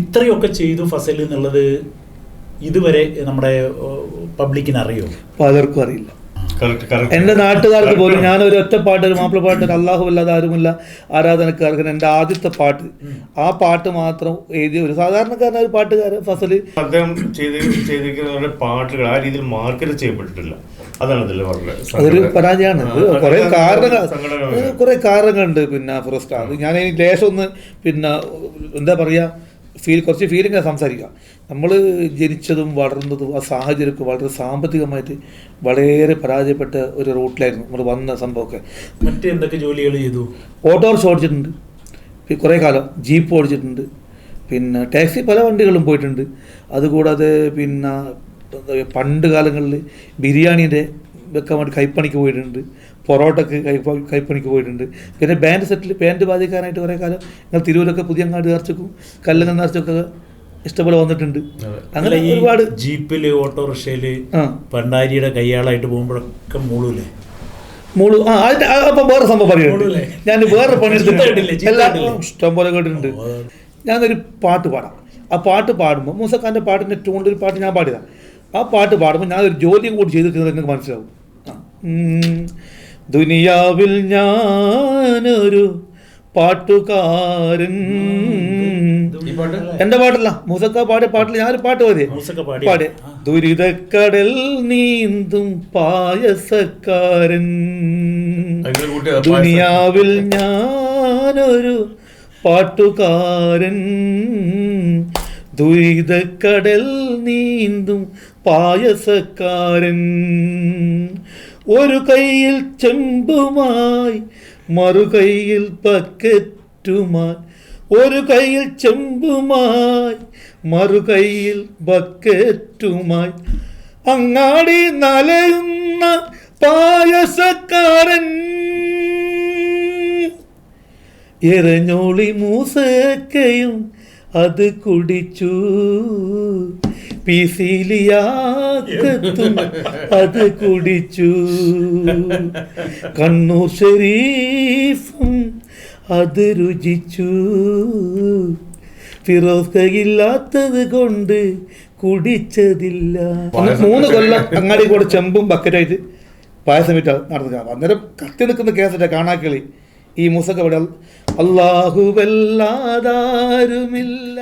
ഇത്രയൊക്കെ ചെയ്തു ഫസൽ എന്നുള്ളത് ഇതുവരെ നമ്മുടെ പബ്ലിക്കിന് അറിയോ? പലർക്കും അറിയില്ല. എൻ്റെ നാട്ടുകാർക്ക് പോലും ഞാൻ ഒരു ഒറ്റപ്പാട്ട്, ഒരു മാപ്പിളപ്പാട്ട്, അല്ലാഹു അല്ലാതെ ആരുമില്ല ആരാധനക്കാർക്ക് എൻ്റെ ആദ്യത്തെ പാട്ട്, ആ പാട്ട് മാത്രം എഴുതിയ ഒരു സാധാരണക്കാരനായ ഒരു പാട്ടുകാരൻ ഫസൽ. അദ്ദേഹം ചെയ്തിരിക്കുന്ന പാട്ടുകൾ ആ രീതിയിൽ മാർക്കറ്റ് ചെയ്യപ്പെട്ടിട്ടില്ല. അതൊരു പരാജയമാണ്. കുറെ കാരണങ്ങളുണ്ട്. പിന്നെ ഫസ്റ്റ് അത് ഞാൻ ലേശം ഒന്ന് പിന്നെ എന്താ പറയുക, കുറച്ച് ഫീലിംഗ് സംസാരിക്കാം. നമ്മൾ ജനിച്ചതും വളർന്നതും ആ സാഹചര്യമൊക്കെ വളരെ സാമ്പത്തികമായിട്ട് വളരെ പരാജയപ്പെട്ട ഒരു റൂട്ടിലായിരുന്നു നമ്മൾ വന്ന സംഭവമൊക്കെ. മറ്റേ എന്തൊക്കെ ജോലികൾ ചെയ്തു? ഓട്ടോറിക്ഷ ഓടിച്ചിട്ടുണ്ട് കുറേ കാലം, ജീപ്പ് ഓടിച്ചിട്ടുണ്ട്, പിന്നെ ടാക്സി പല വണ്ടികളും പോയിട്ടുണ്ട്. അതുകൂടാതെ പിന്നെ പണ്ട് കാലങ്ങളിൽ ബിരിയാണീൻ്റെ വെക്കാൻ വേണ്ടി കൈപ്പണിക്ക് പോയിട്ടുണ്ട്, പൊറോട്ടക്ക് കൈപ്പണിക്ക് പോയിട്ടുണ്ട്. പിന്നെ ബാൻഡ് സെറ്റിൽ ബാൻഡ് ബാധിക്കാനായിട്ട് കുറേ കാലം ഞങ്ങൾ തിരൂരൊക്കെ പുതിയങ്ങാട് നേർച്ചക്കും കല്ലങ്ങ നേർച്ചക്കൊക്കെ ഇഷ്ടംപോലെ വന്നിട്ടുണ്ട്. അങ്ങനെ ഒരുപാട് ജീപ്പില് ഓട്ടോറിക്ഷയില് പണ്ടാരിയുടെ കയ്യാളായിട്ട് പോകുമ്പോഴൊക്കെ മൂളൂലേ? മൂളു. അപ്പം വേറെ സംഭവം പറയുന്നുണ്ട്. ഞാൻ വേറെ പണിയെടുത്തിട്ടുണ്ട്, എല്ലാം ഇഷ്ടംപോലെ കേട്ടിട്ടുണ്ട്. ഞാനൊരു പാട്ട് പാടാം. ആ പാട്ട് പാടുമ്പോൾ മൂസക്കാൻ്റെ പാട്ടിൻ്റെ ട്യൂണിൽ ഒരു പാട്ട് ഞാൻ പാടിയതാണ്. ആ പാട്ട് പാടുമ്പോൾ ഞാനൊരു ജോലിയും കൂടി ചെയ്തിരിക്കുന്നത് നിങ്ങൾക്ക് മനസ്സിലാവും. ദുനിയാവിൽ ഞാനൊരു പാട്ടുകാരൻ. എൻ്റെ പാട്ടല്ല, മൂസക്ക പാടിയ പാട്ടിൽ ഞാനൊരു പാട്ട് പാടിയ ദുരിതക്കടൽ നീന്തും പായസക്കാരൻ. ദുനിയാവിൽ ഞാനൊരു പാട്ടുകാരൻ, ദുരിതക്കടൽ നീന്തും പായസക്കാരൻ. ഒരു കൈയിൽ ചെമ്പുമായി മറുകൈയിൽ ബക്കറ്റുമായി, ഒരു കൈയിൽ ചെമ്പുമായി മറുകൈയിൽ ബക്കറ്റുമായി, അങ്ങാടി നലയുന്ന പായസക്കാരൻ. എരഞ്ഞോളി മൂസക്കയും അത് കുടിച്ചു, പിസിലിയാക്കത്തും അത് കുടിച്ചു, കണ്ണൂർ ഷരീഫും അത് രുചിച്ചു, ഫിറോസ്കയില്ലാത്തത് കൊണ്ട് കുടിച്ചതില്ല. 3 കൊല്ലം അങ്ങാടി കൂടെ ചെമ്പും ബക്കറ്റായിട്ട് പായസം വിറ്റ നടന്നു. അന്നേരം കത്തി നിൽക്കുന്ന കേസറ്റ കാണാക്കളി ഈ മൂസക്ക ഇവിടെ അല്ലാഹുവല്ലാതാരുമില്ല.